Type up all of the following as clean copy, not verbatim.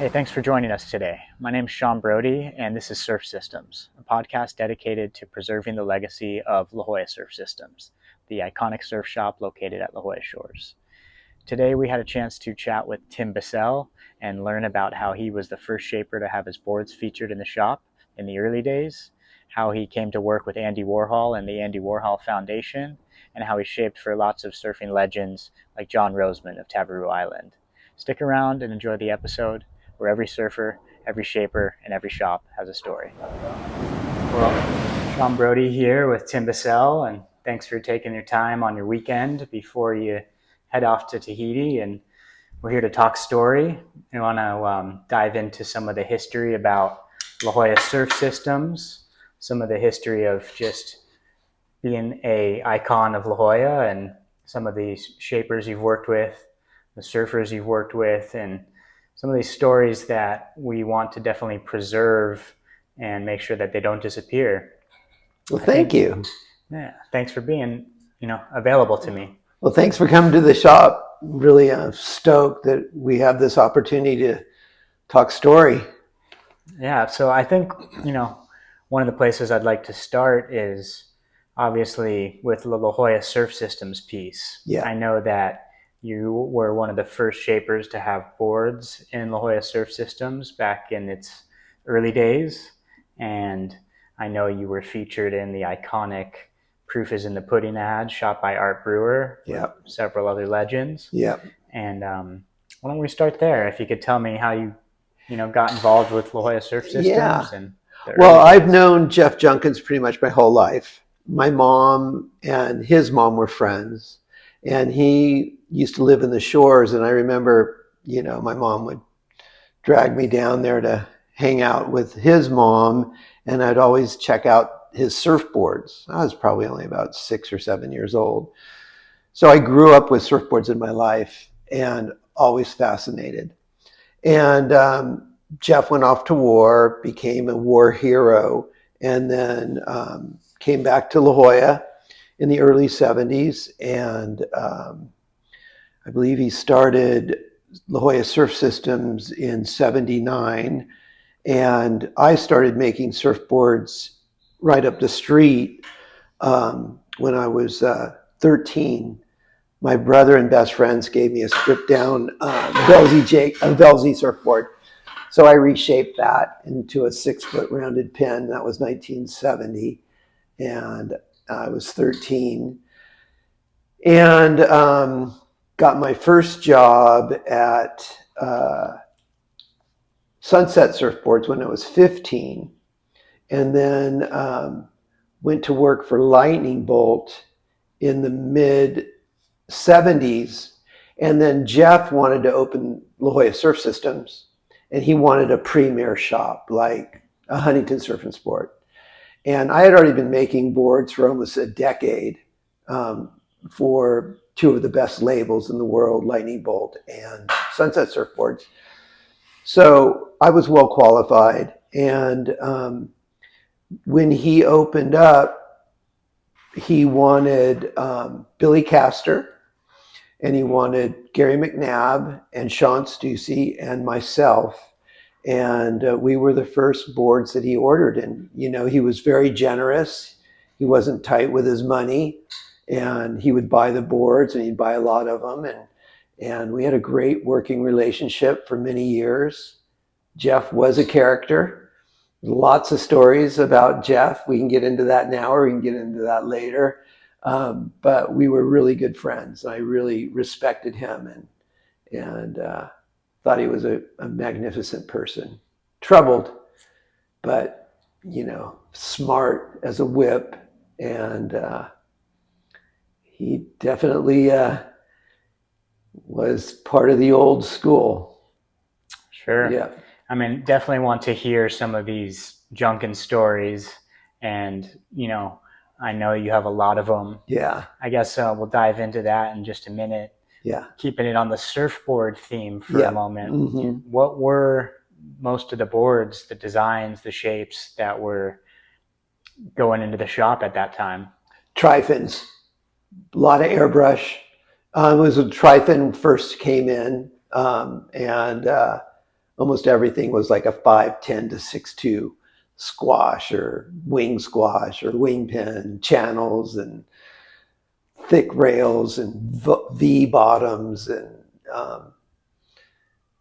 Hey, thanks for joining us today. My name is Sean Brody, and this is Surf Systems, a podcast dedicated to preserving the legacy of La Jolla Surf Systems, the iconic surf shop located at La Jolla Shores. Today, we had a chance to chat with Tim Bessel and learn about how he was the first shaper to have his boards featured in the shop in the early days, how he came to work with Andy Warhol and the Andy Warhol Foundation, and how he shaped for lots of surfing legends like John Roseman of Tavarua Island. Stick around and enjoy the episode, where every surfer, every shaper, and every shop has a story. Well, Sean Brody here with Tim Bessel, and thanks for taking your time on your weekend before you head off to Tahiti. And we're here to talk story. We want to dive into some of the history about La Jolla Surf Systems, some of the history of just being an icon of La Jolla, and some of these shapers you've worked with, the surfers you've worked with, and some of these stories that we want to definitely preserve and make sure that they don't disappear. Well, thank you. Yeah, thanks for being, available to me. Well, thanks for coming to the shop. Really stoked that we have this opportunity to talk story. Yeah, so I think, one of the places I'd like to start is obviously with the La Jolla Surf Systems piece. Yeah. I know that you were one of the first shapers to have boards in La Jolla Surf Systems back in its early days. And I know you were featured in the iconic Proof is in the Pudding ad shot by Art Brewer. Yep. With several other legends. Yep. And why don't we start there? If you could tell me how you got involved with La Jolla Surf Systems. Yeah. And well, I've known Jeff Junkins pretty much my whole life. My mom and his mom were friends. And he used to live in the Shores, and I remember, my mom would drag me down there to hang out with his mom, and I'd always check out his surfboards. I was probably only about 6 or 7 years old. So I grew up with surfboards in my life and always fascinated. And Jeff went off to war, became a war hero, and then came back to La Jolla in the early 70s, and I believe he started La Jolla Surf Systems in 79, and I started making surfboards right up the street when I was 13. My brother and best friends gave me a stripped down Velzy surfboard, so I reshaped that into a 6-foot rounded pin. That was 1970, and I was 13, and got my first job at Sunset Surfboards when I was 15, and then went to work for Lightning Bolt in the mid 70s. And then Jeff wanted to open La Jolla Surf Systems, and he wanted a premier shop like a Huntington Surf and Sport. And I had already been making boards for almost a decade for two of the best labels in the world, Lightning Bolt and Sunset Surfboards. So I was well qualified. And when he opened up, he wanted Billy Castor, and he wanted Gary McNabb and Sean Stussy and myself. And we were the first boards that he ordered. And, he was very generous. He wasn't tight with his money. And he would buy the boards, and he'd buy a lot of them. And we had a great working relationship for many years. Jeff was a character. Lots of stories about Jeff. We can get into that now, or we can get into that later. But we were really good friends. I really respected him and thought he was a magnificent person. Troubled, but, smart as a whip. And he definitely was part of the old school. Sure. Yeah. I mean, definitely want to hear some of these Junkins stories. And, I know you have a lot of them. Yeah. I guess we'll dive into that in just a minute. Yeah. Keeping it on the surfboard theme for a moment. Mm-hmm. What were most of the boards, the designs, the shapes that were going into the shop at that time? Trifins, a lot of airbrush. It was when Trifin first came in, and almost everything was like a 5'10" to 6'2" squash or wing pin channels and thick rails and V bottoms, and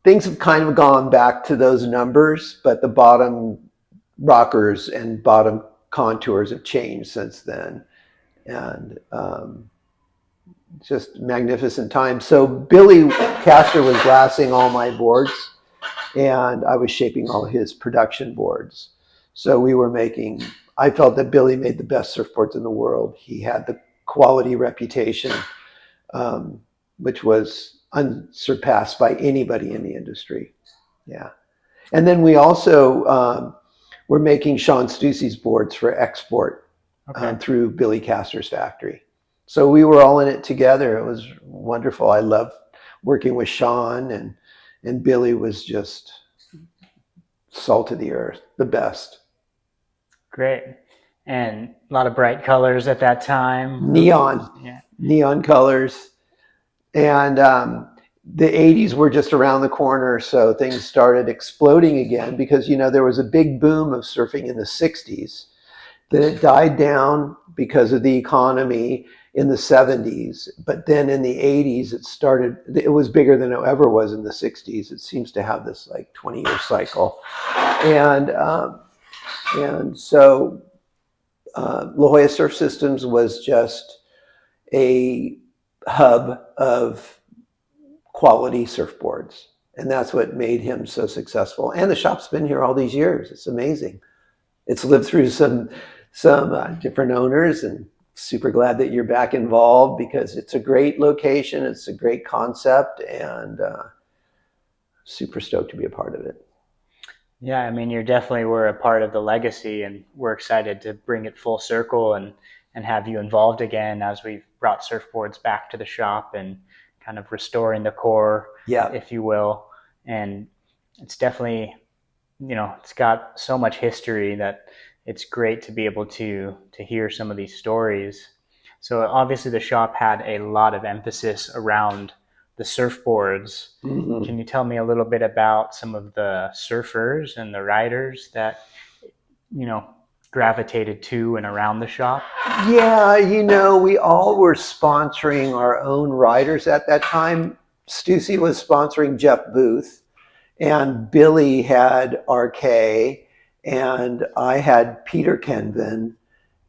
things have kind of gone back to those numbers, but the bottom rockers and bottom contours have changed since then. And just magnificent time. So Billy Castor was glassing all my boards, and I was shaping all his production boards. So we were making, I felt that Billy made the best surfboards in the world. He had the quality reputation, which was unsurpassed by anybody in the industry. Yeah. And then we also were making Sean Stussey's boards for export through Billy Castor's factory. So we were all in it together. It was wonderful. I loved working with Sean, and Billy was just salt of the earth, the best. Great. And a lot of bright colors at that time. Neon colors. And the 80s were just around the corner, so things started exploding again because, there was a big boom of surfing in the 60s. Then it died down because of the economy in the 70s. But then in the 80s, it was bigger than it ever was in the 60s. It seems to have this like 20-year cycle. And so La Jolla Surf Systems was just a hub of quality surfboards. And that's what made him so successful. And the shop's been here all these years. It's amazing. It's lived through some different owners, and super glad that you're back involved because it's a great location. It's a great concept, and super stoked to be a part of it. Yeah, I mean, you definitely were a part of the legacy, and we're excited to bring it full circle and have you involved again as we've brought surfboards back to the shop and kind of restoring the core, if you will. And it's definitely, it's got so much history that it's great to be able to hear some of these stories. So obviously the shop had a lot of emphasis around the surfboards. Mm-hmm. Can you tell me a little bit about some of the surfers and the riders that, gravitated to and around the shop? Yeah, we all were sponsoring our own riders at that time. Stussy was sponsoring Jeff Booth, and Billy had RK, and I had Peter King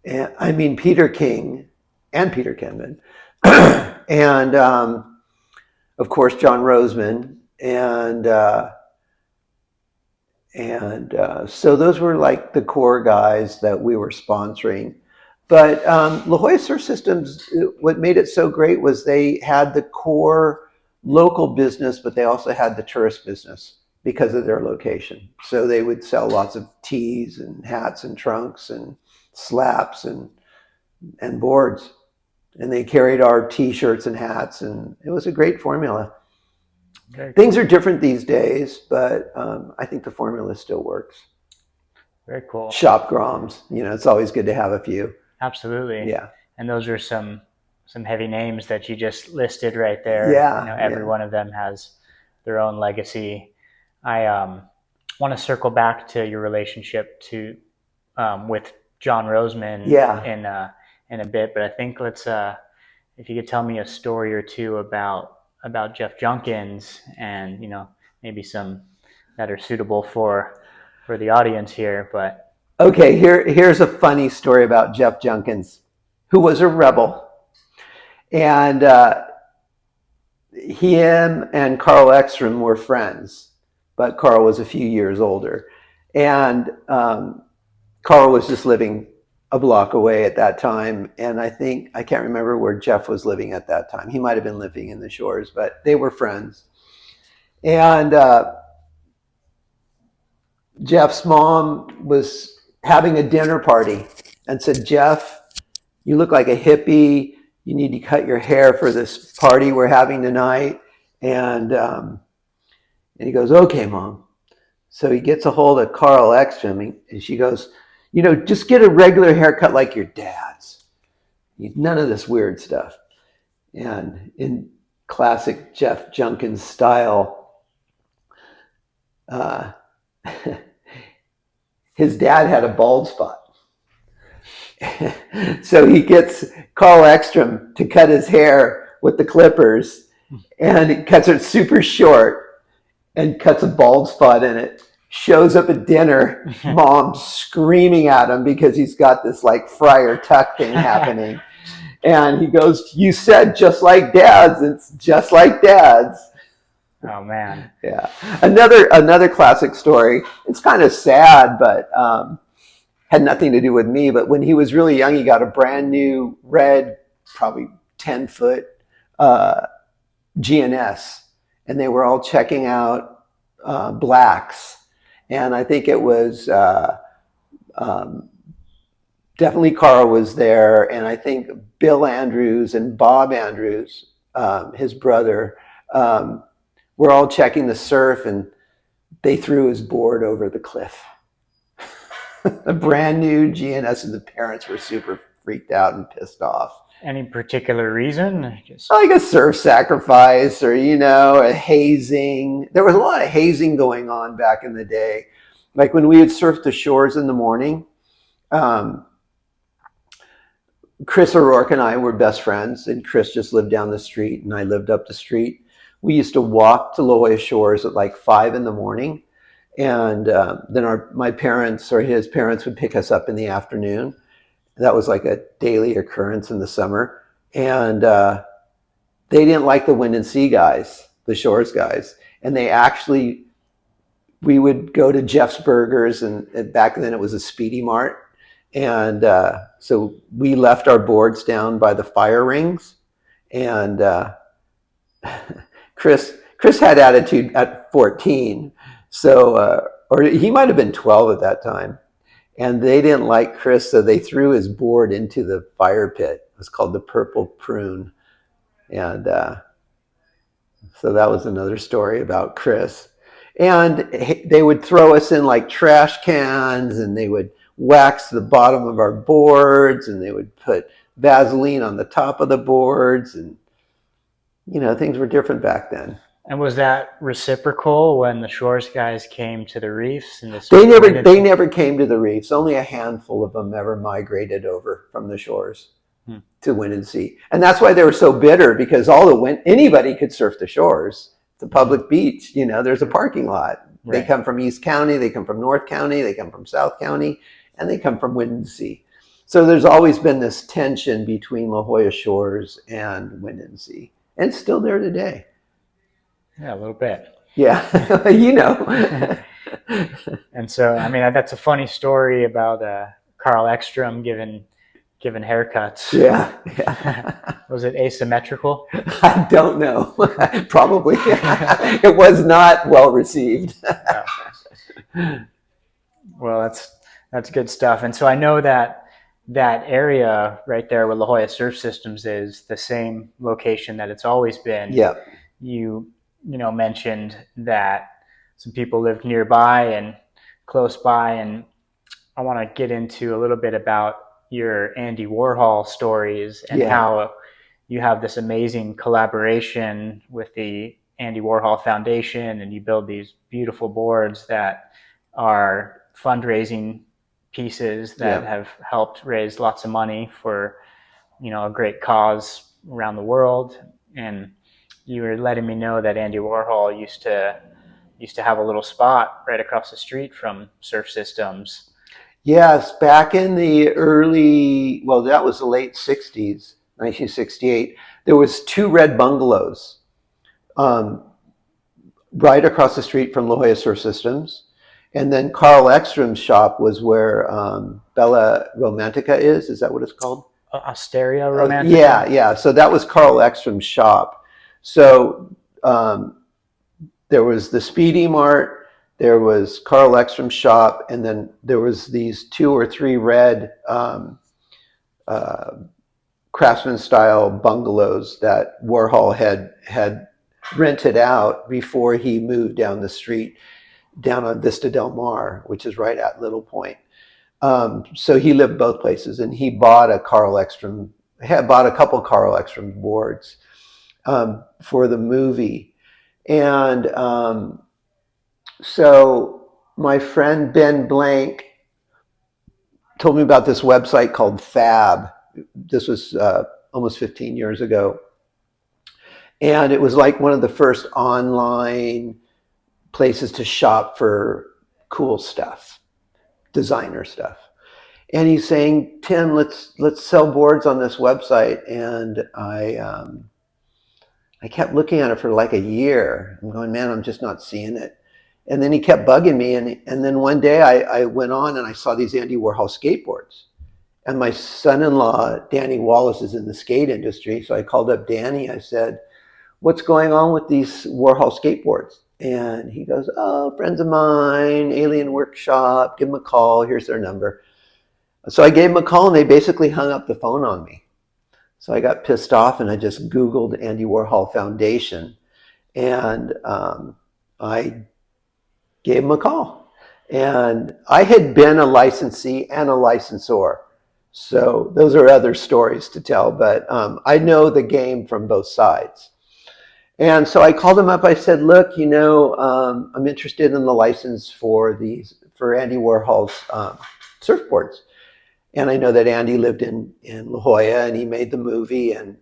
and Peter Kenvin, and of course John Roseman, and so those were like the core guys that we were sponsoring. But La Jolla Surf Systems, what made it so great was they had the core local business, but they also had the tourist business because of their location. So they would sell lots of tees and hats and trunks and slaps and boards. And they carried our T-shirts and hats, and it was a great formula. Very cool. Things are different these days, but I think the formula still works. Very cool. Shop Groms, it's always good to have a few. Absolutely. Yeah. And those are some heavy names that you just listed right there. Yeah. Every one of them has their own legacy. I want to circle back to your relationship with John Roseman in a bit, but I think let's if you could tell me a story or two about Jeff Junkins, and maybe some that are suitable for the audience here. But okay, here's a funny story about Jeff Junkins, who was a rebel, and him and Carl Ekstrom were friends, but Carl was a few years older, and Carl was just living a block away at that time, and I can't remember where Jeff was living at that time. He might have been living in the Shores, but they were friends. And Jeff's mom was having a dinner party and said, "Jeff, you look like a hippie. You need to cut your hair for this party we're having tonight." And he goes, "Okay, Mom." So he gets a hold of Carl Ekstrom, and she goes, "Just get a regular haircut like your dad's. None of this weird stuff." And in classic Jeff Junkins style, uh, his dad had a bald spot. So he gets Carl Ekstrom to cut his hair with the clippers, and he cuts it super short and cuts a bald spot in it. Shows up at dinner, mom screaming at him because he's got this like Friar Tuck thing happening. And he goes, "You said just like dad's. It's just like dad's." Oh man. Yeah. Another classic story. It's kind of sad, but had nothing to do with me. But when he was really young, he got a brand new red, probably 10-foot GNS, and they were all checking out blacks. And I think it was definitely Carl was there, and I think Bill Andrews and Bob Andrews, his brother, were all checking the surf, and they threw his board over the cliff. A brand new GNS, and the parents were super freaked out and pissed off. Any particular reason? Just Like a surf sacrifice, or a hazing. There was a lot of hazing going on back in the day. Like when we would surf the shores in the morning, Chris O'Rourke and I were best friends, and Chris just lived down the street, and I lived up the street. We used to walk to Jolla Shores at like 5 in the morning, and then my parents or his parents would pick us up in the afternoon. That was like a daily occurrence in the summer, and they didn't like the Wind and Sea guys, the Shores guys, and we would go to Jeff's Burgers, and back then it was a Speedy Mart. And so we left our boards down by the fire rings, and Chris had attitude at 14, so or he might have been 12 at that time, and they didn't like Chris, so they threw his board into the fire pit. It was called the Purple Prune, and so that was another story about Chris. And they would throw us in like trash cans, and they would wax the bottom of our boards, and they would put Vaseline on the top of the boards, and things were different back then. And was that reciprocal when the Shores guys came to the reefs? And they never came to the reefs. Only a handful of them ever migrated over from the shores to Wind and Sea, and that's why they were so bitter, because anybody could surf the shores. It's a public beach. There's a parking lot. Right. They come from East County, they come from North County, they come from South County, and they come from Wind and Sea. So there's always been this tension between La Jolla Shores and Wind and Sea, and it's still there today. Yeah, a little bit. Yeah, And so, I mean, that's a funny story about Carl Ekstrom giving haircuts. Yeah. Was it asymmetrical? I don't know. Probably. It was not well received. Well, that's good stuff. And so I know that area right there where La Jolla Surf Systems is the same location that it's always been. Yeah. You mentioned that some people lived nearby and close by, and I want to get into a little bit about your Andy Warhol stories and how you have this amazing collaboration with the Andy Warhol Foundation, and you build these beautiful boards that are fundraising pieces that have helped raise lots of money for a great cause around the world. And you were letting me know that Andy Warhol used to have a little spot right across the street from Surf Systems. Yes, back in the that was the late 60s, 1968, there was 2 red bungalows right across the street from La Jolla Surf Systems. And then Carl Ekstrom's shop was where Bella Romantica is. Is that what it's called? Osteria Romantica? Yeah. So that was Carl Ekstrom's shop. So there was the Speedy Mart, there was Carl Ekstrom's shop, and then there was these 2 or 3 red craftsman style bungalows that Warhol had rented out before he moved down the street, down on Vista Del Mar, which is right at Little Point. So he lived both places, and he bought a couple Carl Ekstrom boards for the movie. And So my friend Ben Blank told me about this website called Fab. This was almost 15 years ago. And it was like one of the first online places to shop for cool stuff, designer stuff. And he's saying, Tim, let's sell boards on this website. And I kept looking at it for like a year. I'm going, man, I'm just not seeing it. And then he kept bugging me. And then one day I went on and I saw these Andy Warhol skateboards. And my son-in-law, Danny Wallace, is in the skate industry. So I called up Danny. I said, what's going on with these Warhol skateboards? And he goes, oh, friends of mine, Alien Workshop, give them a call. Here's their number. So I gave them a call and they basically hung up the phone on me. So I got pissed off and I just Googled Andy Warhol Foundation. And I gave him a call. And I had been a licensee and a licensor. So those are other stories to tell, but I know the game from both sides. And so I called him up. I said, look, I'm interested in the license for Andy Warhol's surfboards. And I know that Andy lived in La Jolla and he made the movie, and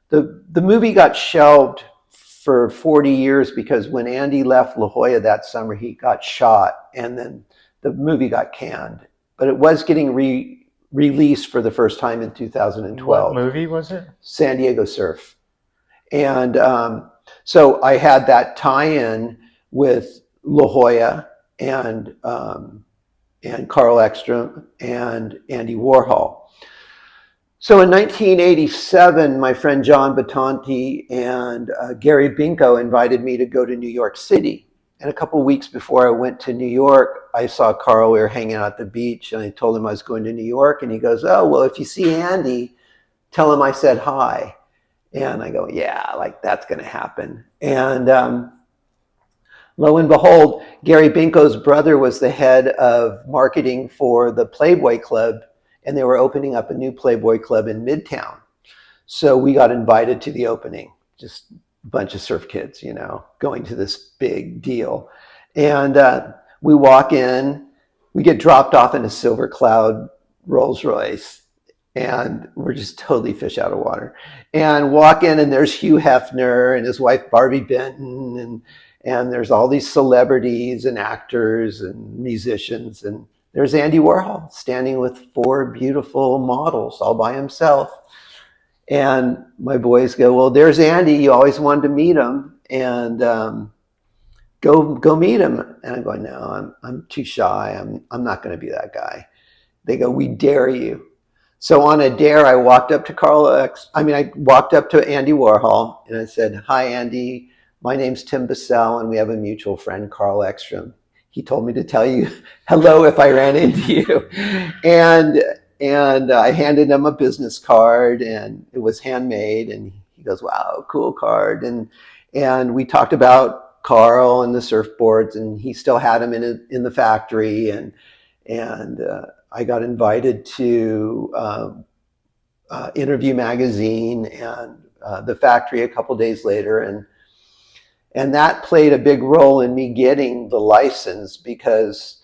the movie got shelved for 40 years because when Andy left La Jolla that summer, he got shot and then the movie got canned. But it was getting released for the first time in 2012. What movie was it? San Diego Surf. And so I had that tie-in with La Jolla and Carl Ekstrom and Andy Warhol. So in 1987, my friend John Batanti and Gary Binko invited me to go to New York City. And a couple of weeks before I went to New York, I saw Carl. We were hanging out at the beach, and I told him I was going to New York. And he goes, oh, well, if you see Andy, tell him I said hi. And I go, yeah, like that's going to happen. And lo and behold, Gary Binko's brother was the head of marketing for the Playboy Club, and they were opening up a new Playboy Club in Midtown. So we got invited to the opening, just a bunch of surf kids, going to this big deal. And we walk in, we get dropped off in a Silver Cloud Rolls Royce, and we're just totally fish out of water. And walk in, and there's Hugh Hefner and his wife Barbie Benton, and there's all these celebrities and actors and musicians, and there's Andy Warhol standing with 4 beautiful models all by himself. And my boys go, well, there's Andy. You always wanted to meet him, and go meet him. And I'm going, no, I'm too shy. I'm not going to be that guy. They go, we dare you. So on a dare, I walked up to Andy Warhol, and I said, hi, Andy. My name's Tim Bessel, and we have a mutual friend, Carl Ekstrom. He told me to tell you hello if I ran into you. And I handed him a business card, and it was handmade. And he goes, wow, cool card. And we talked about Carl and the surfboards, and he still had them in the factory. And I got invited to Interview Magazine and the factory a couple days later. And that played a big role in me getting the license, because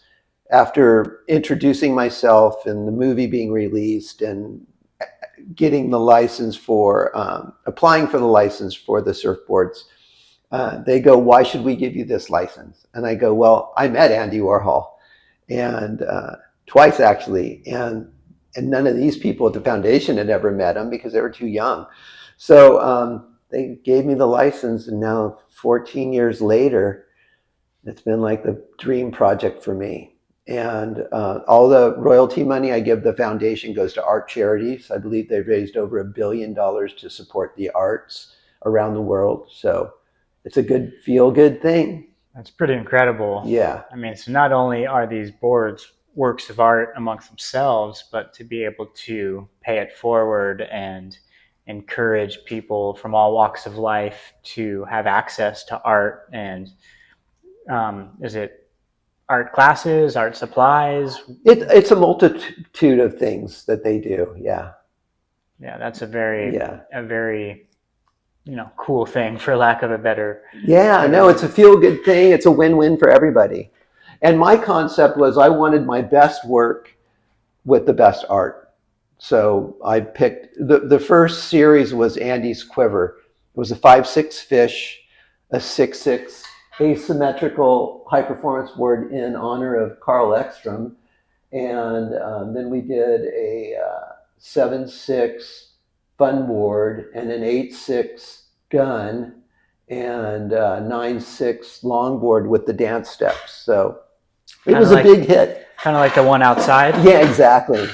after introducing myself and the movie being released and getting the license applying for the license for the surfboards, they go, why should we give you this license? And I go, well, I met Andy Warhol, and twice actually, and none of these people at the foundation had ever met him because they were too young. So they gave me the license, and now 14 years later, it's been like the dream project for me. And all the royalty money I give the foundation goes to art charities. I believe they've raised over $1 billion to support the arts around the world. So it's a good, feel-good thing. That's pretty incredible. Yeah. I mean, so not only are these boards works of art amongst themselves, but to be able to pay it forward and encourage people from all walks of life to have access to art. And is it art classes, art supplies? It's a multitude of things that they do. Yeah. Yeah, that's a very cool thing, for lack of a better. Yeah, no, it's a feel-good thing. It's a win-win for everybody. And my concept was I wanted my best work with the best art. So I picked, the first series was Andy's Quiver. It was a 5/6 fish, a 6/6 asymmetrical high-performance board in honor of Carl Ekstrom. And then we did a 7/6 fun board and an 8/6 gun and 9/6 longboard with the dance steps. So it was a big hit. Kind of like the one outside? Yeah, exactly.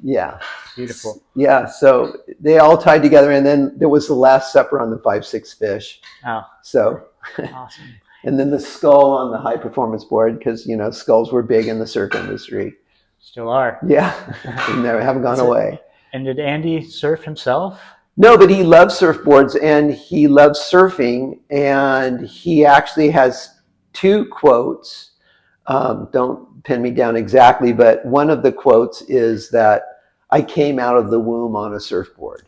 Yeah. Beautiful. Yeah, so they all tied together, and then there was the Last Supper on the 5/6 fish. Oh. So awesome. And then the skull on the high performance board, because skulls were big in the surf industry. Still are. Yeah, they haven't gone away. And did Andy surf himself? No, but he loves surfboards and he loves surfing, and he actually has 2 quotes. Don't pin me down exactly, but one of the quotes is that I came out of the womb on a surfboard.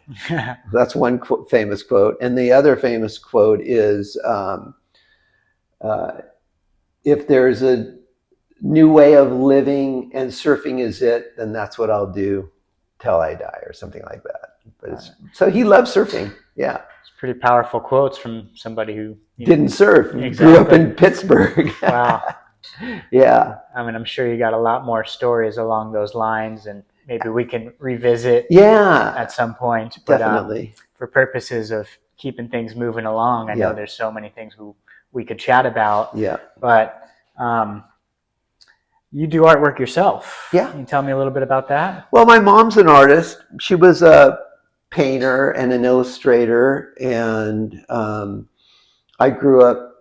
That's one famous quote. And the other famous quote is, if there's a new way of living and surfing is it, then that's what I'll do till I die, or something like that. But so he loves surfing. Yeah. It's pretty powerful quotes from somebody who didn't surf. Exactly. Grew up in Pittsburgh. Wow. Yeah. I mean, I'm sure you got a lot more stories along those lines, and maybe we can revisit at some point. But, definitely. For purposes of keeping things moving along, I know there's so many things we could chat about. Yeah. But you do artwork yourself. Yeah. Can you tell me a little bit about that? Well, my mom's an artist. She was a painter and an illustrator, and I grew up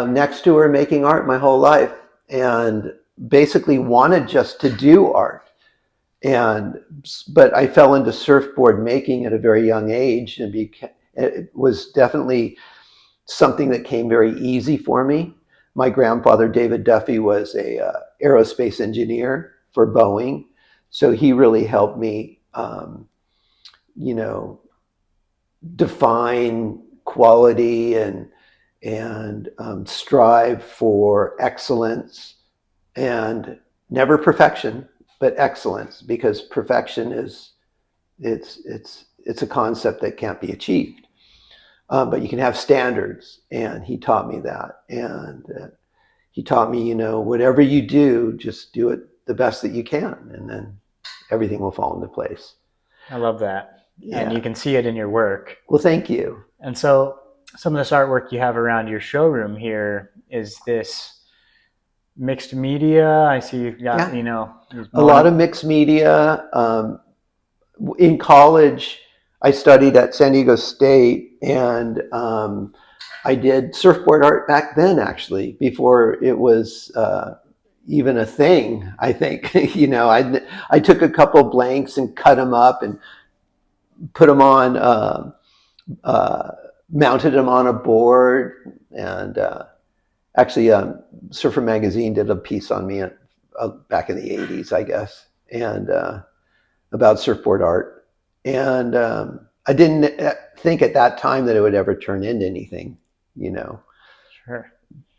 next to her making art my whole life, and basically wanted just to do art. But I fell into surfboard making at a very young age, and it was definitely something that came very easy for me. My grandfather, David Duffy, was a aerospace engineer for Boeing, so he really helped me, define quality and strive for excellence, and never perfection, but excellence, because perfection it's a concept that can't be achieved. But you can have standards, and he taught me that. And he taught me, whatever you do, just do it the best that you can, and then everything will fall into place. I love that. Yeah. And you can see it in your work. Well, thank you. And so some of this artwork you have around your showroom here, is this mixed media? I see you've got, a lot of mixed media. In college, I studied at San Diego State, and I did surfboard art back then, actually, before it was even a thing, I think. I took a couple blanks and cut them up and put them on, mounted them on a board. And actually, Surfer Magazine did a piece on me back in the 80s, I guess, and about surfboard art. And I didn't think at that time that it would ever turn into anything, Sure.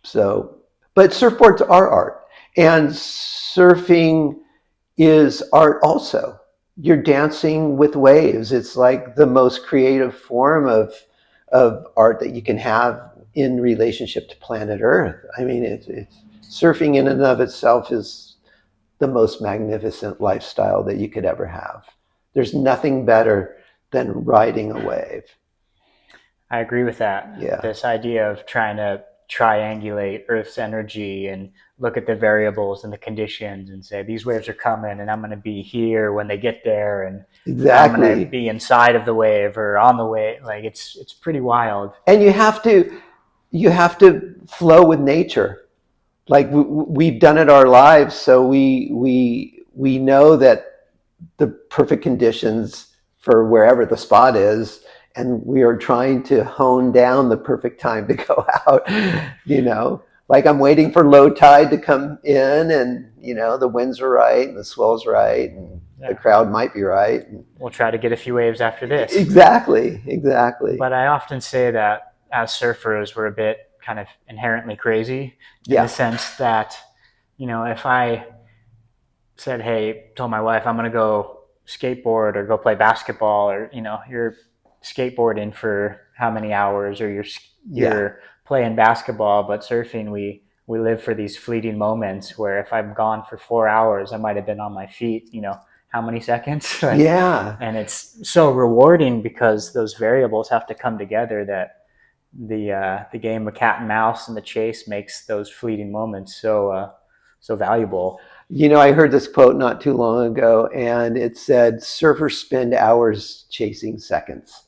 So, but surfboards are art, and surfing is art also. You're dancing with waves. It's like the most creative form of art that you can have in relationship to planet Earth. I mean, it's surfing in and of itself is the most magnificent lifestyle that you could ever have. There's nothing better than riding a wave. I agree with that. Yeah. This idea of trying to triangulate Earth's energy and look at the variables and the conditions and say, these waves are coming and I'm going to be here when they get there, and exactly. I'm going to be inside of the wave or on the wave. Like it's pretty wild. And you have to flow with nature. Like we've done it our lives, so we know that the perfect conditions for wherever the spot is, and we are trying to hone down the perfect time to go out. Like I'm waiting for low tide to come in, and the winds are right and the swell's right, and the crowd might be right. We'll try to get a few waves after this. Exactly. But I often say that as surfers, we're a bit kind of inherently crazy in the sense that, if I said, hey, told my wife, I'm going to go skateboard or go play basketball, or, you're skateboarding for how many hours, or you're playing basketball, but surfing, we live for these fleeting moments where if I'm gone for 4 hours, I might have been on my feet, how many seconds? And it's so rewarding because those variables have to come together that the game of cat and mouse and the chase makes those fleeting moments so valuable. I heard this quote not too long ago, and it said, surfers spend hours chasing seconds.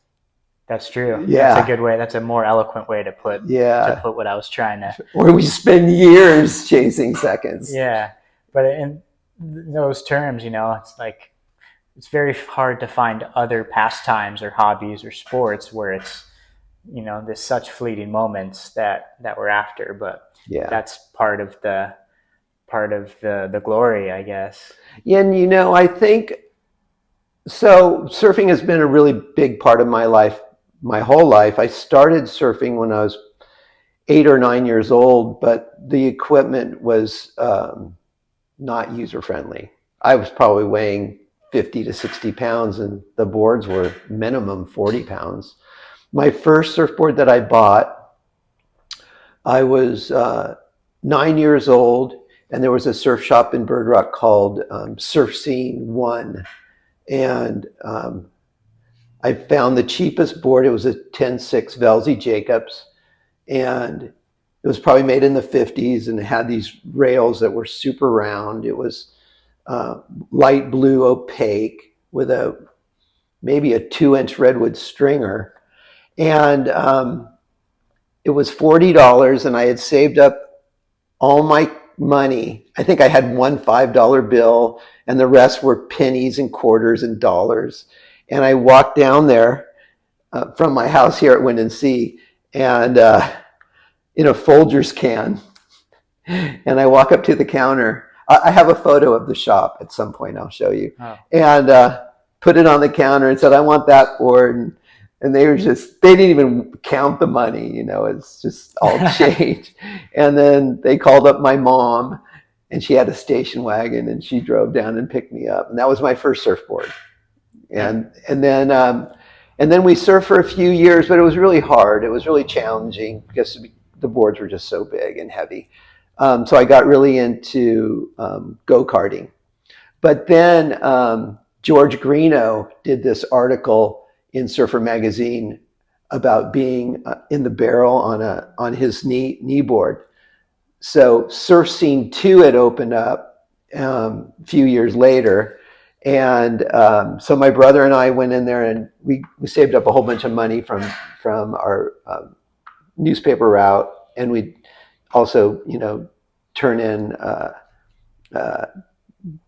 That's true. Yeah. That's a good way. That's a more eloquent way to put what I was trying to. Or we spend years chasing seconds. Yeah. But in those terms, it's like, it's very hard to find other pastimes or hobbies or sports where it's, there's such fleeting moments that we're after. But that's part of the glory, I guess. And, I think, so surfing has been a really big part of my life, my whole life. I started surfing when I was 8 or 9 years old, but the equipment was not user-friendly. I was probably weighing 50 to 60 pounds, and the boards were minimum 40 pounds. My first surfboard that I bought, I was 9 years old, and there was a surf shop in Bird Rock called Surf Scene 1. And I found the cheapest board. It was a 10.6 Velzy Jacobs, and it was probably made in the 50s, and it had these rails that were super round. It was light blue opaque with maybe a 2-inch redwood stringer. And it was $40, and I had saved up all my money. I think I had one $5 bill, and the rest were pennies and quarters and dollars. And I walked down there from my house here at Wind and Sea, and in a Folgers can. And I walk up to the counter. I have a photo of the shop at some point. I'll show you. Oh. And put it on the counter and said, I want that board. And they didn't even count the money, it's just all change. And then they called up my mom, and she had a station wagon, and she drove down and picked me up. And that was my first surfboard. And then we surfed for a few years, but it was really hard. It was really challenging because the boards were just so big and heavy. So I got really into go-karting. But then George Greeno did this article in Surfer Magazine about being in the barrel on his knee board. So Surf Scene 2 had opened up a few years later. And so my brother and I went in there, and we saved up a whole bunch of money from our newspaper route. And we also, turn in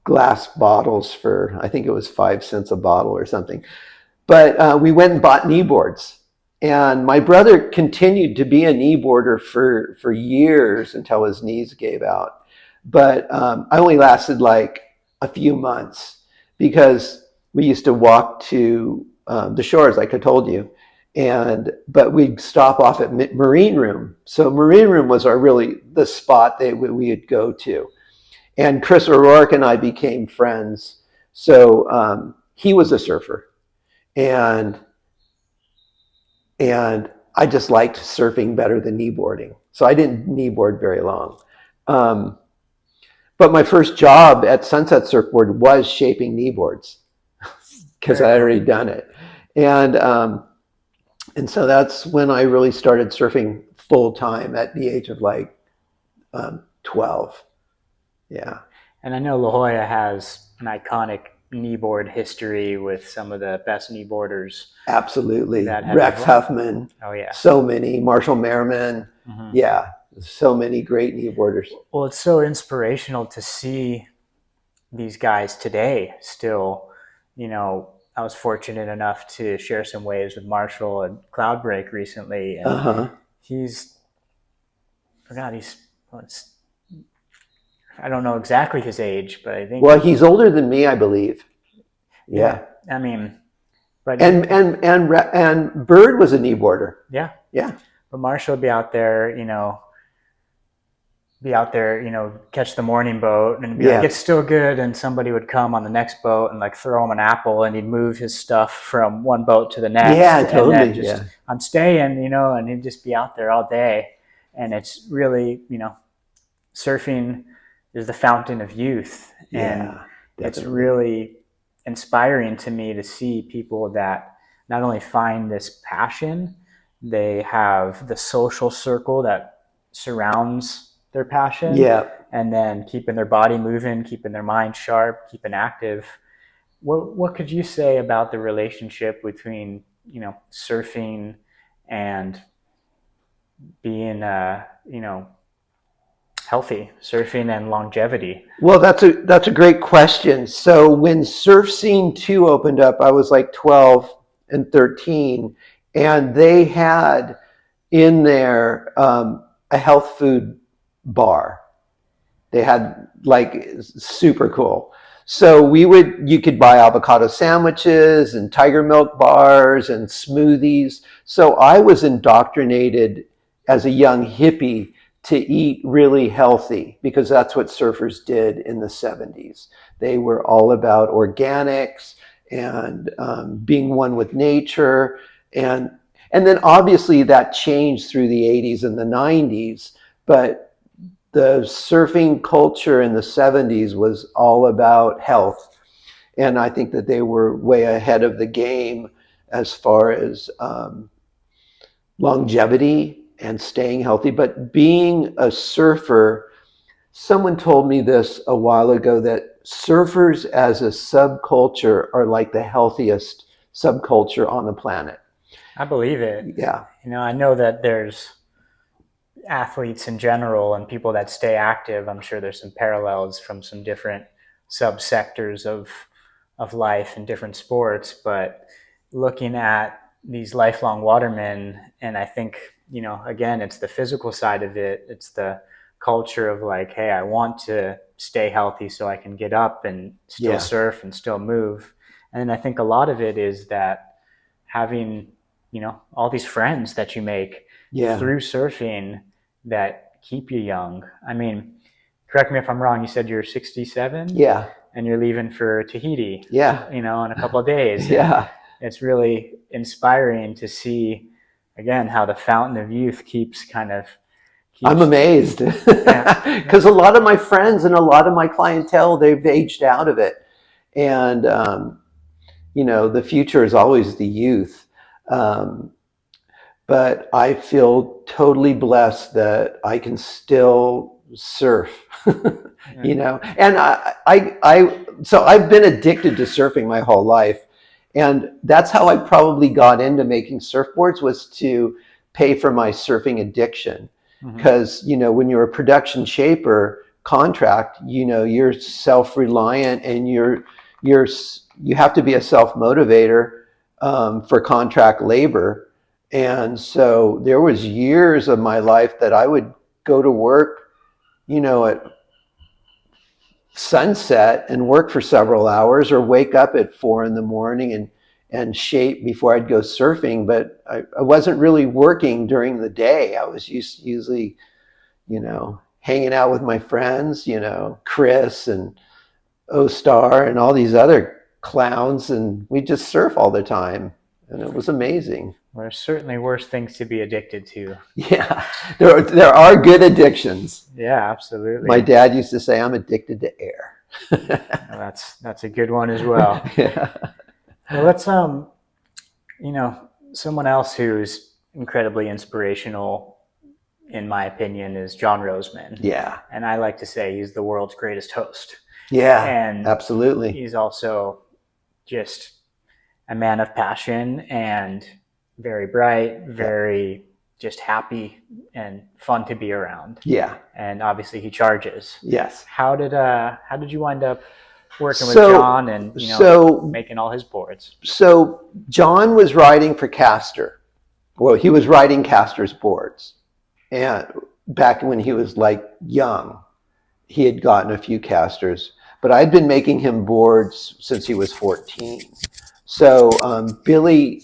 glass bottles for, I think it was 5 cents a bottle or something. But we went and bought knee boards. And my brother continued to be a knee boarder for years until his knees gave out. But I only lasted like a few months because we used to walk to the shores, like I told you. But we'd stop off at Marine Room. So Marine Room was the spot that we would go to. And Chris O'Rourke and I became friends. So he was a surfer. And I just liked surfing better than kneeboarding. So I didn't kneeboard very long. But my first job at Sunset Surfboard was shaping kneeboards because I had already done it. And so that's when I really started surfing full time at the age of 12. Yeah. And I know La Jolla has an iconic kneeboard history with some of the best kneeboarders. Absolutely. Rex Huffman. Oh, yeah. So many. Marshall Merriman. Mm-hmm. Yeah. So many great kneeboarders. Well, it's so inspirational to see these guys today still. I was fortunate enough to share some waves with Marshall at Cloudbreak recently. And I don't know exactly his age, but I think. Well, he's older than me, I believe. Yeah. I mean, but And Bird was a kneeboarder. yeah, Yeah. but Marshall would be out there, catch the morning boat and be like, Yeah. it's still good. And somebody would come on the next boat and like throw him an apple, and he'd move his stuff from one boat to the next. Yeah, And totally. then just, Yeah. I'm staying, and he'd just be out there all day. And it's really, surfing is the fountain of youth. And Yeah, it's definitely. really inspiring to me to see people that not only find this passion, they have the social circle that surrounds their passion, Yeah. and then keeping their body moving, keeping their mind sharp, keeping active. What could you say about the relationship between surfing and being healthy, surfing and longevity? Well, that's a great question. So when Surf Scene 2 opened up, I was like 12 and 13, and they had in there a health food bar. They had like super cool. So you could buy avocado sandwiches and tiger milk bars and smoothies. So I was indoctrinated as a young hippie to eat really healthy, because that's what surfers did in the 70s. They were all about organics and being one with nature. And then obviously that changed through the 80s and the 90s, but the surfing culture in the 70s was all about health. And I think that they were way ahead of the game as far as longevity and staying healthy. But being a surfer, someone told me this a while ago, that surfers as a subculture are like the healthiest subculture on the planet. I believe it. Yeah. I know that there's athletes in general and people that stay active. I'm sure there's some parallels from some different subsectors of life and different sports, but looking at these lifelong watermen, and I think, again, it's the physical side of it. It's the culture of like, hey, I want to stay healthy so I can get up and still surf and still move. And I think a lot of it is that having, all these friends that you make through surfing that keep you young. I mean, correct me if I'm wrong, you said you're 67? Yeah. And you're leaving for Tahiti, Yeah. in a couple of days. Yeah. It's really inspiring to see, again, how the fountain of youth keeps I'm amazed because a lot of my friends and a lot of my clientele, they've aged out of it. And, the future is always the youth. But I feel totally blessed that I can still surf, and so I've been addicted to surfing my whole life. And that's how I probably got into making surfboards, was to pay for my surfing addiction. Because, when you're a production shaper contract, you're self-reliant, and you have to be a self-motivator for contract labor. And so there was years of my life that I would go to work, at sunset and work for several hours, or wake up at 4 a.m. and shape before I'd go surfing. But I wasn't really working during the day. I was usually, hanging out with my friends, Chris and O-Star and all these other clowns, and we just surf all the time. And it was amazing. Well, there's certainly worse things to be addicted to. Yeah, there are good addictions. Yeah, absolutely. My dad used to say, I'm addicted to air. Well, that's a good one as well. Yeah. Well, let's someone else who's incredibly inspirational, in my opinion, is John Roseman. Yeah. And I like to say he's the world's greatest host. Yeah, and absolutely. He's also just a man of passion and very bright, very just happy and fun to be around. Yeah. And obviously he charges. Yes. How did you wind up working with John and making all his boards? So John was riding for Castor. Well, he was riding Castor's boards. And back when he was like young, he had gotten a few Castors. but I'd been making him boards since he was 14. So Billy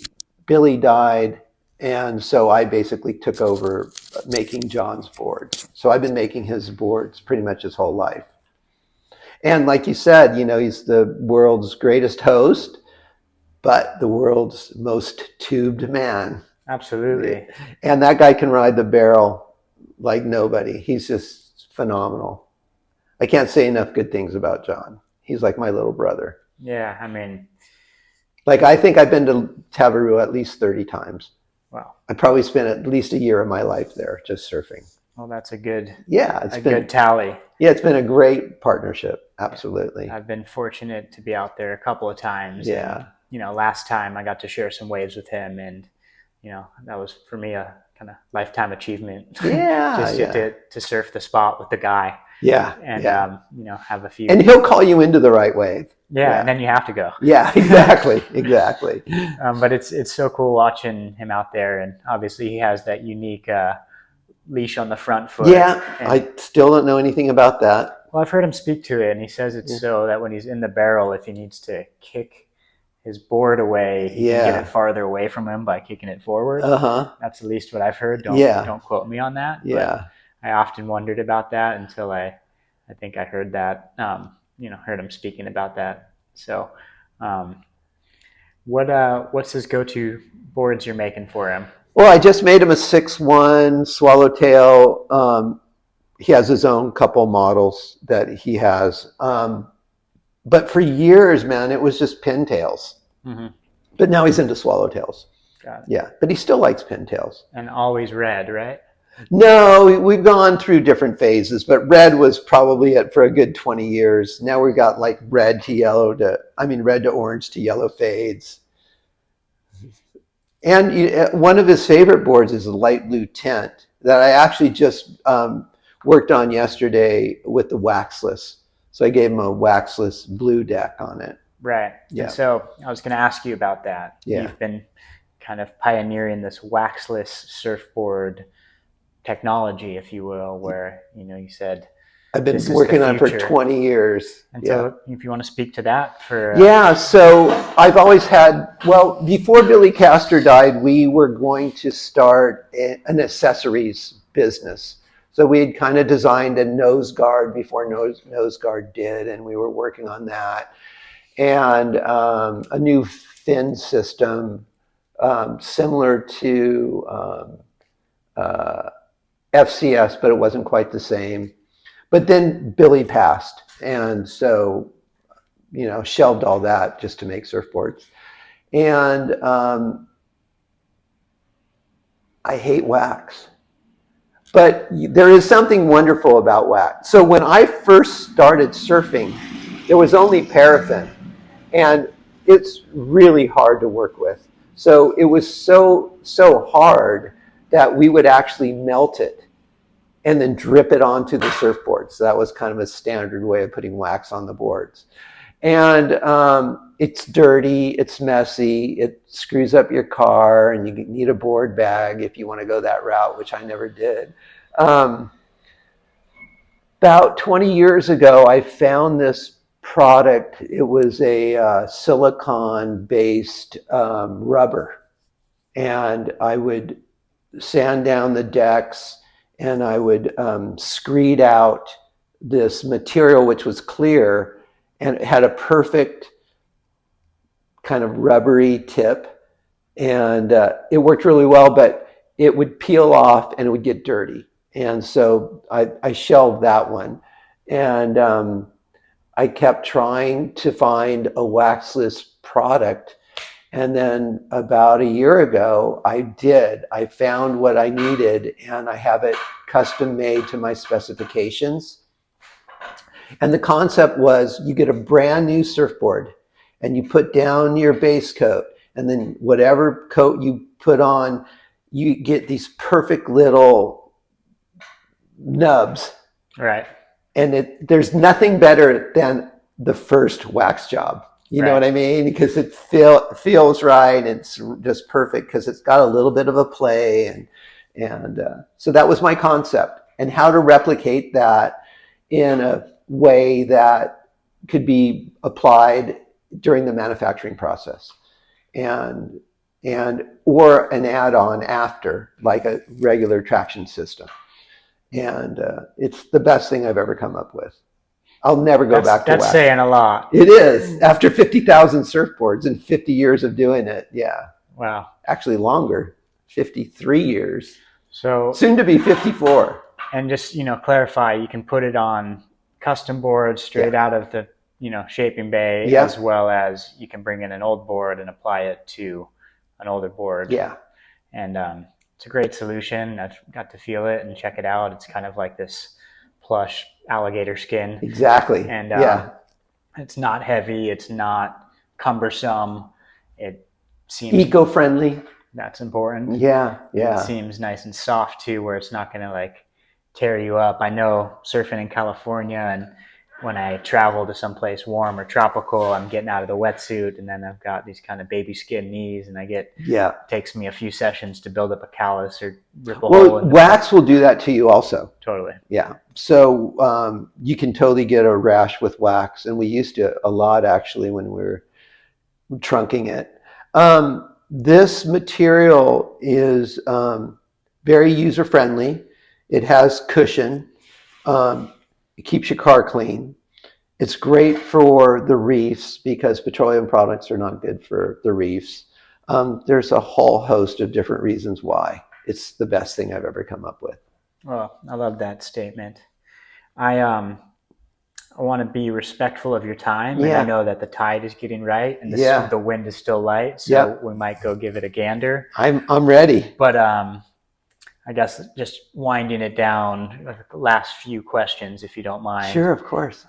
died, and so I basically took over making John's boards. So I've been making his boards pretty much his whole life. And like you said, he's the world's greatest host, but the world's most tubed man. Absolutely. And that guy can ride the barrel like nobody. He's just phenomenal. I can't say enough good things about John. He's like my little brother. Yeah, I mean, like I think I've been to Tavarua at least 30 times. Wow. I probably spent at least a year of my life there just surfing. Well, that's a good good tally. Yeah, it's been a great partnership. Absolutely. I've been fortunate to be out there a couple of times. Yeah. And, last time I got to share some waves with him, and that was for me a kind of lifetime achievement. Yeah. Just get to surf the spot with the guy. Yeah. And have a few. And he'll call you into the right wave. Yeah, and then you have to go. Yeah, exactly. Exactly. But it's so cool watching him out there, and obviously he has that unique leash on the front foot. Yeah, I still don't know anything about that. Well, I've heard him speak to it, and he says it's so that when he's in the barrel, if he needs to kick his board away, he can get it farther away from him by kicking it forward. That's at least what I've heard. Don't quote me on that. Yeah. But I often wondered about that until I think I heard that, heard him speaking about that. So what's his go-to boards you're making for him? Well, I just made him a 6'1" swallowtail. He has his own couple models that he has. But for years, man, it was just pintails. Mm-hmm. But now he's into swallowtails. Got it. Yeah, but he still likes pintails. And always red, right? No, we've gone through different phases, but red was probably it for a good 20 years. Now we've got like red to orange to yellow fades. And one of his favorite boards is a light blue tint that I actually just worked on yesterday with the waxless. So I gave him a waxless blue deck on it. Right. Yeah. And so I was going to ask you about that. Yeah. You've been kind of pioneering this waxless surfboard technology, if you will, where, you said, I've been working on it for 20 years. And so if you want to speak to that for... so I've always had, before Billy Castor died, we were going to start an accessories business. So we had kind of designed a nose guard before nose guard did, and we were working on that. And a new fin system similar to FCS, but it wasn't quite the same. But then Billy passed, and so, shelved all that just to make surfboards. And I hate wax. But there is something wonderful about wax. So when I first started surfing, there was only paraffin, and it's really hard to work with. So it was so hard that we would actually melt it and then drip it onto the surfboard. So that was kind of a standard way of putting wax on the boards. And it's dirty, it's messy, it screws up your car, and you need a board bag if you want to go that route, which I never did. About 20 years ago, I found this product. It was a silicone-based rubber. And I would sand down the decks, and I would screed out this material, which was clear, and it had a perfect kind of rubbery tip. And it worked really well, but it would peel off and it would get dirty. And so I shelved that one. And I kept trying to find a waxless product. And then about a year ago, I found what I needed, and I have it custom made to my specifications. And the concept was you get a brand new surfboard and you put down your base coat, and then whatever coat you put on, you get these perfect little nubs. Right. And there's nothing better than the first wax job. You know what I mean? Because it feels right. It's just perfect because it's got a little bit of a play. And so that was my concept, and how to replicate that in a way that could be applied during the manufacturing process, and or an add-on after, like a regular traction system. And it's the best thing I've ever come up with. I'll never go back to wax. That's saying a lot. It is. After 50,000 surfboards and 50 years of doing it, yeah. Wow. Actually longer, 53 years. So soon to be 54. And just, clarify, you can put it on custom boards straight out of the, shaping bay, as well as you can bring in an old board and apply it to an older board. Yeah. And it's a great solution. I've got to feel it and check it out. It's kind of like this plush alligator skin. Exactly. And it's not heavy. It's not cumbersome. It seems eco-friendly. That's important. Yeah. It seems nice and soft too, where it's not going to tear you up. I know surfing in California, and when I travel to someplace warm or tropical, I'm getting out of the wetsuit, and then I've got these kind of baby skin knees, and it takes me a few sessions to build up a callus or rip a hole. Wax will do that to you also. Totally. Yeah. So you can totally get a rash with wax, and we used to a lot actually when we were trunking it. This material is very user-friendly. It has cushion. It keeps your car clean. It's great for the reefs because petroleum products are not good for the reefs. There's a whole host of different reasons why. It's the best thing I've ever come up with. Well, I love that statement. I want to be respectful of your time. And I know that the tide is getting right, and the wind is still light, so we might go give it a gander. I'm ready. But I guess just winding it down, the last few questions, if you don't mind. Sure, of course.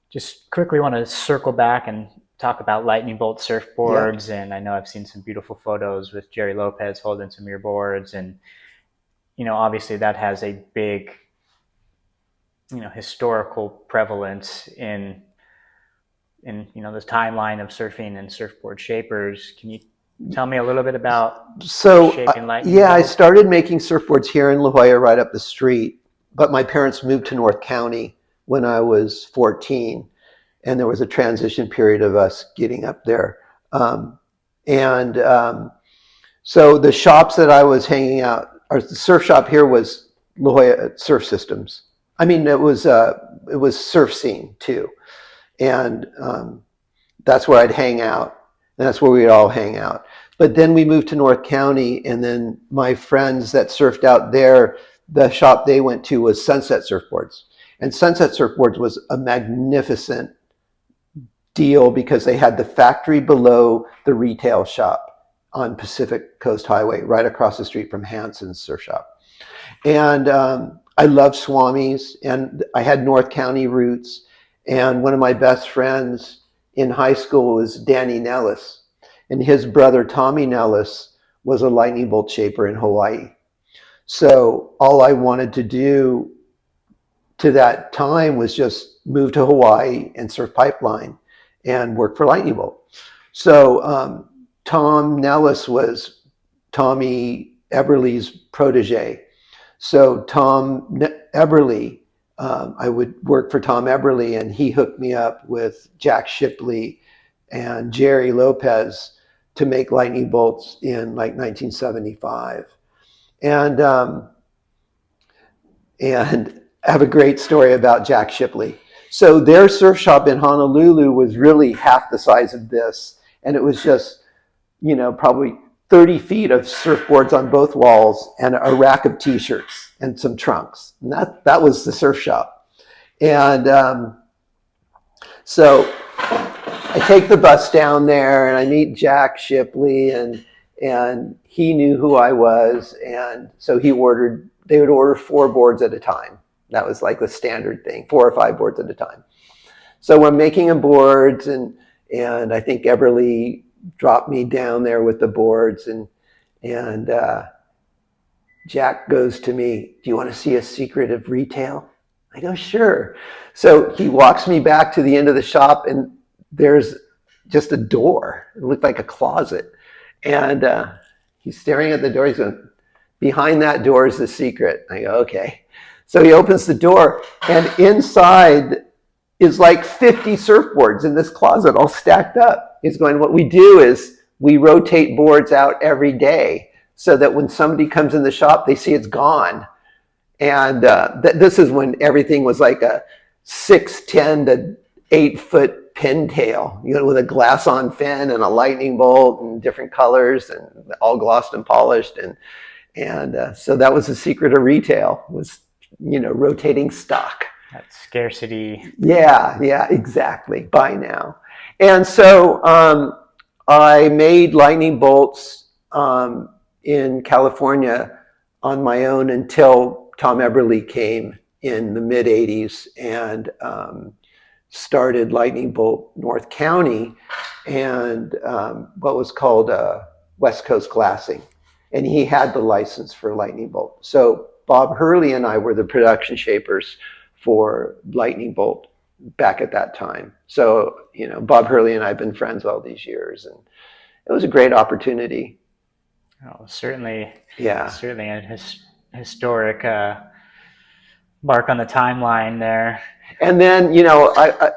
Just quickly want to circle back and talk about lightning bolt surfboards. And I know I've seen some beautiful photos with Jerry Lopez holding some of your boards. And, obviously that has a big, historical prevalence in this timeline of surfing and surfboard shapers. Can you tell me a little bit about shaping lightning bolts? I started making surfboards here in La Jolla right up the street, but my parents moved to North County when I was 14, and there was a transition period of us getting up there. So the shops that I was hanging out, or the surf shop here was La Jolla Surf Systems. I mean, it was Surf Scene too, and that's where I'd hang out, and that's where we'd all hang out. But then we moved to North County, and then my friends that surfed out there, the shop they went to was Sunset Surfboards, and Sunset Surfboards was a magnificent deal because they had the factory below the retail shop on Pacific Coast Highway, right across the street from Hanson's surf shop. And I love Swamis, and I had North County roots. And one of my best friends in high school was Danny Nellis, and his brother Tommy Nellis was a lightning bolt shaper in Hawaii. So all I wanted to do to that time was just move to Hawaii and surf pipeline and work for Lightning Bolt. So Tom Nellis was Tommy Eberle's protege. So Tom Eberle, I would work for Tom Eberle, and he hooked me up with Jack Shipley and Jerry Lopez to make lightning bolts in like 1975. And I have a great story about Jack Shipley. So their surf shop in Honolulu was really half the size of this, and it was just, probably 30 feet of surfboards on both walls and a rack of t-shirts and some trunks. And that was the surf shop. And so I take the bus down there, and I meet Jack Shipley, and he knew who I was. And so they would order 4 boards at a time. That was like the standard thing, 4 or 5 boards at a time. So we're making them boards, and I think Eberle dropped me down there with the boards, and Jack goes to me, "Do you want to see a secret of retail?" I go, "Sure." So he walks me back to the end of the shop, and there's just a door. It looked like a closet. And he's staring at the door. He's going, "Behind that door is the secret." I go, "Okay." So he opens the door, and inside is like 50 surfboards in this closet all stacked up. He's going, what we do is we rotate boards out every day so that when somebody comes in the shop, they see it's gone. And this is when everything was like a 6'10" to 8-foot pintail, with a glass on fin and a lightning bolt and different colors and all glossed and polished. And so that was the secret of retail, was, rotating stock. That scarcity. Yeah, exactly. Buy now. And so I made lightning bolts in California on my own until Tom Eberly came in the mid 80s and started Lightning Bolt North County and what was called West Coast Glassing. And he had the license for Lightning Bolt. So Bob Hurley and I were the production shapers for Lightning Bolt back at that time. So, Bob Hurley and I have been friends all these years, and it was a great opportunity. Oh, certainly. Yeah. Certainly a historic mark on the timeline there. And then,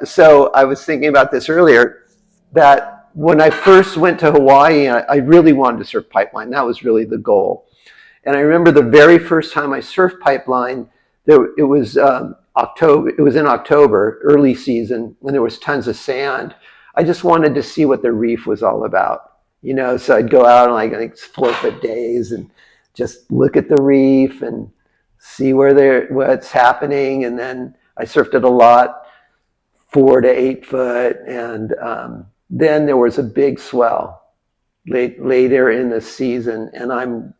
so I was thinking about this earlier, that when I first went to Hawaii, I really wanted to surf pipeline. That was really the goal. And I remember the very first time I surfed pipeline, it was October. It was in October, early season, when there was tons of sand. I just wanted to see what the reef was all about. So I'd go out on like 4-foot days and just look at the reef and see what's happening. And then I surfed it a lot, 4 to 8 foot. And then there was a big swell later in the season. And I'm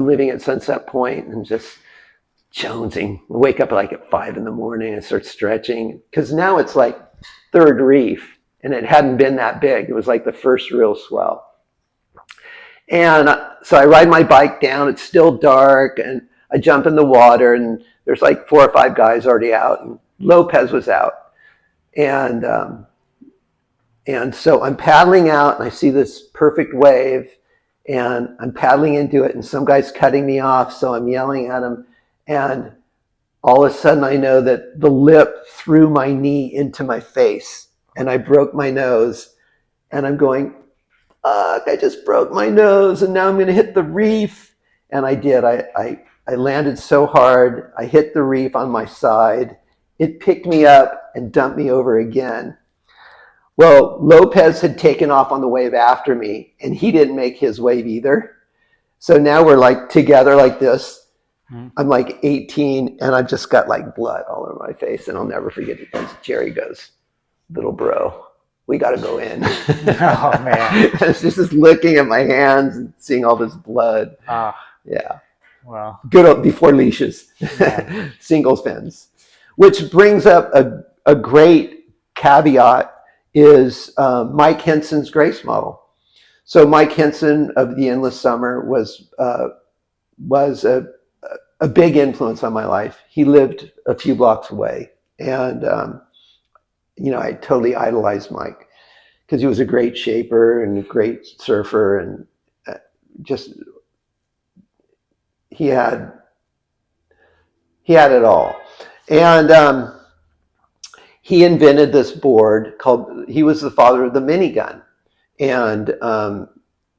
living at Sunset Point and just jonesing. I wake up at 5 in the morning and start stretching, because now it's like third reef. And it hadn't been that big. It was like the first real swell. And so I ride my bike down. It's still dark. And I jump in the water. And there's like 4 or 5 guys already out. And Lopez was out. And so I'm paddling out. And I see this perfect wave. And I'm paddling into it. And some guy's cutting me off. So I'm yelling at him. And all of a sudden I know that the lip threw my knee into my face. And I broke my nose, and I'm going, fuck, I just broke my nose, and now I'm going to hit the reef. And I did. I landed so hard. I hit the reef on my side. It picked me up and dumped me over again. Well, Lopez had taken off on the wave after me, and he didn't make his wave either. So now we're together like this. I'm 18, and I've just got blood all over my face, and I'll never forget it. Jerry goes, little bro, we got to go in. Oh, man. It's just looking at my hands and seeing all this blood. Yeah. Well. Good old, before leashes. Yeah. Single fins. Which brings up a great caveat is Mike Henson's Grace model. So Mike Henson of the Endless Summer was a big influence on my life. He lived a few blocks away. And I totally idolized Mike because he was a great shaper and a great surfer, and he had it all. And he invented this board he was the father of the minigun. And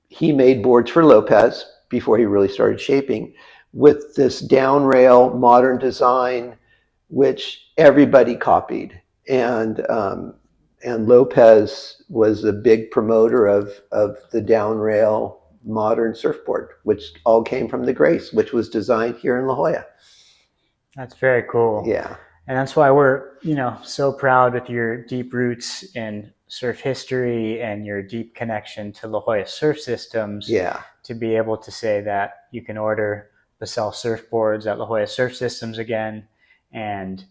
he made boards for Lopez before he really started shaping, with this down rail modern design, which everybody copied. And Lopez was a big promoter of the down rail modern surfboard, which all came from the Grace, which was designed here in La Jolla. That's very cool. Yeah. And that's why we're, so proud with your deep roots in surf history and your deep connection to La Jolla Surf Systems. Yeah. To be able to say that you can order Bessel surfboards at La Jolla Surf Systems again, and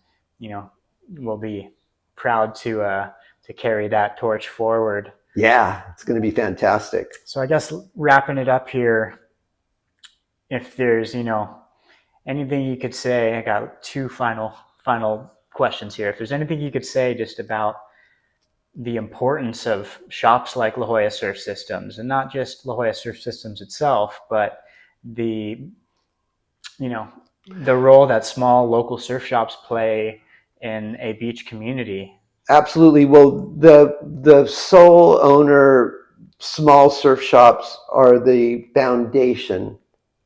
we'll be proud to carry that torch forward. Yeah, it's going to be fantastic. So I guess wrapping it up here, if there's anything you could say, I got 2 final questions here. If there's anything you could say just about the importance of shops like La Jolla Surf Systems, and not just La Jolla Surf Systems itself, but the role that small local surf shops play in a beach community. Absolutely. Well, the sole owner small surf shops are the foundation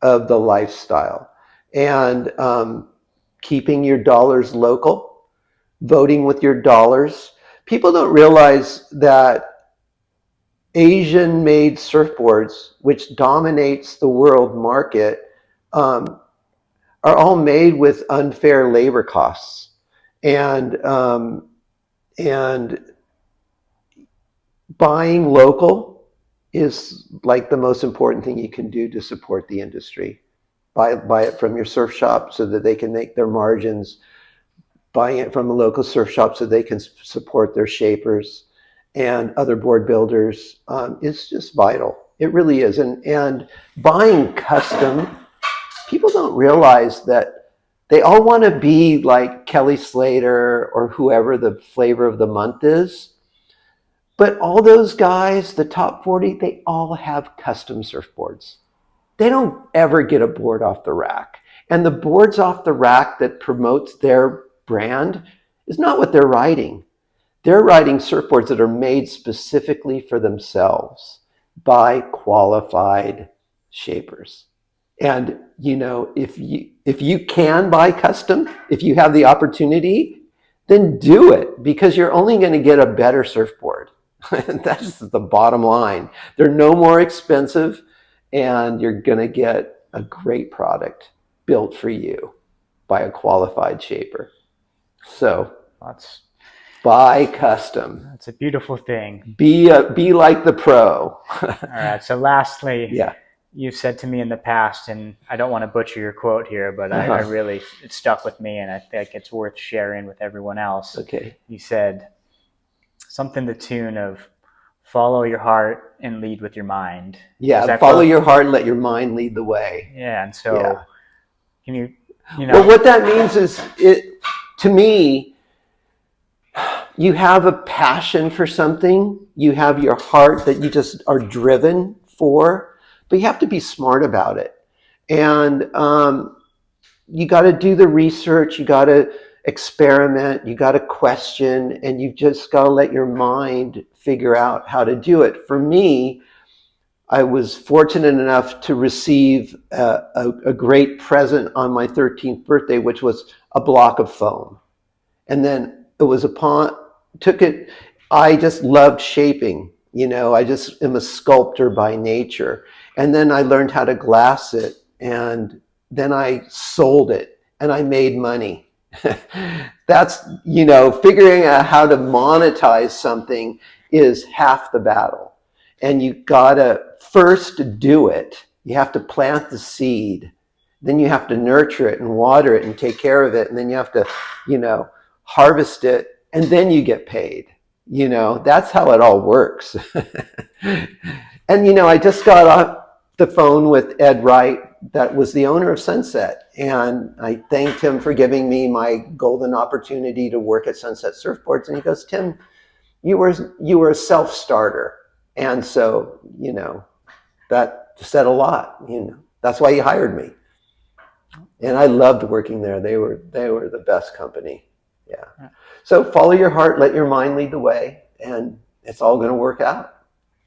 of the lifestyle, and keeping your dollars local, voting with your dollars. People don't realize that Asian made surfboards, which dominates the world market, um, are all made with unfair labor costs. And buying local is like the most important thing you can do to support the industry. Buy it from your surf shop so that they can make their margins. Buying it from a local surf shop so they can support their shapers and other board builders is just vital. It really is. And buying custom, people don't realize that they all want to be like Kelly Slater or whoever the flavor of the month is. But all those guys, the top 40, they all have custom surfboards. They don't ever get a board off the rack. And the boards off the rack that promotes their brand is not what they're riding. They're riding surfboards that are made specifically for themselves by qualified shapers. And if you can buy custom, if you have the opportunity, then do it, because you're only going to get a better surfboard. That's the bottom line. They're no more expensive, and you're going to get a great product built for you by a qualified shaper. So buy custom. That's a beautiful thing. Be like the pro. All right. So lastly, yeah. You've said to me in the past, and I don't want to butcher your quote here, but I really, it stuck with me, and I think it's worth sharing with everyone else. Okay. You said something to the tune of follow your heart and lead with your mind. Yeah, follow your heart and let your mind lead the way. Yeah, and so can you Well, what that means is, to me, you have a passion for something, you have your heart that you just are driven for, but you have to be smart about it. And you got to do the research, you got to experiment, you got to question, and you just got to let your mind figure out how to do it. For me, I was fortunate enough to receive a great present on my 13th birthday, which was a block of foam. And then it was I just loved shaping. I just am a sculptor by nature. And then I learned how to glass it, and then I sold it and I made money. That's, figuring out how to monetize something is half the battle. And you gotta first do it. You have to plant the seed. Then you have to nurture it and water it and take care of it. And then you have to, harvest it, and then you get paid. That's how it all works. And, I just got off the phone with Ed Wright, that was the owner of Sunset. And I thanked him for giving me my golden opportunity to work at Sunset Surfboards. And he goes, Tim, you were a self-starter. And so, that said a lot. That's why he hired me. And I loved working there. They were the best company. Yeah. So follow your heart, let your mind lead the way, and it's all going to work out.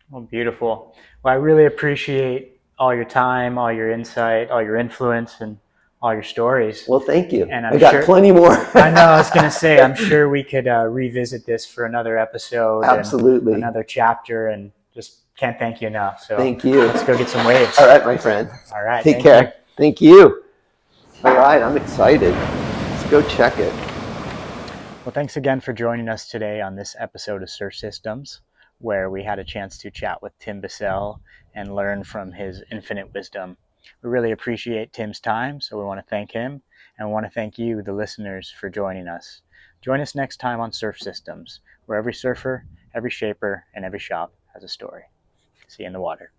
Well, beautiful. Well, I really appreciate all your time, all your insight, all your influence, and all your stories. Well, thank you. And I got plenty more. I know, I was going to say, I'm sure we could revisit this for another episode. Absolutely. And another chapter, and just can't thank you enough. So thank you. Let's go get some waves. All right, my friend. All right. Take care. Thank you. All right, I'm excited. Let's go check it. Well, thanks again for joining us today on this episode of Surf Systems, where we had a chance to chat with Tim Bessel and learn from his infinite wisdom. We really appreciate Tim's time, so we want to thank him, and we want to thank you, the listeners, for joining us. Join us next time on Surf Systems, where every surfer, every shaper, and every shop has a story. See you in the water.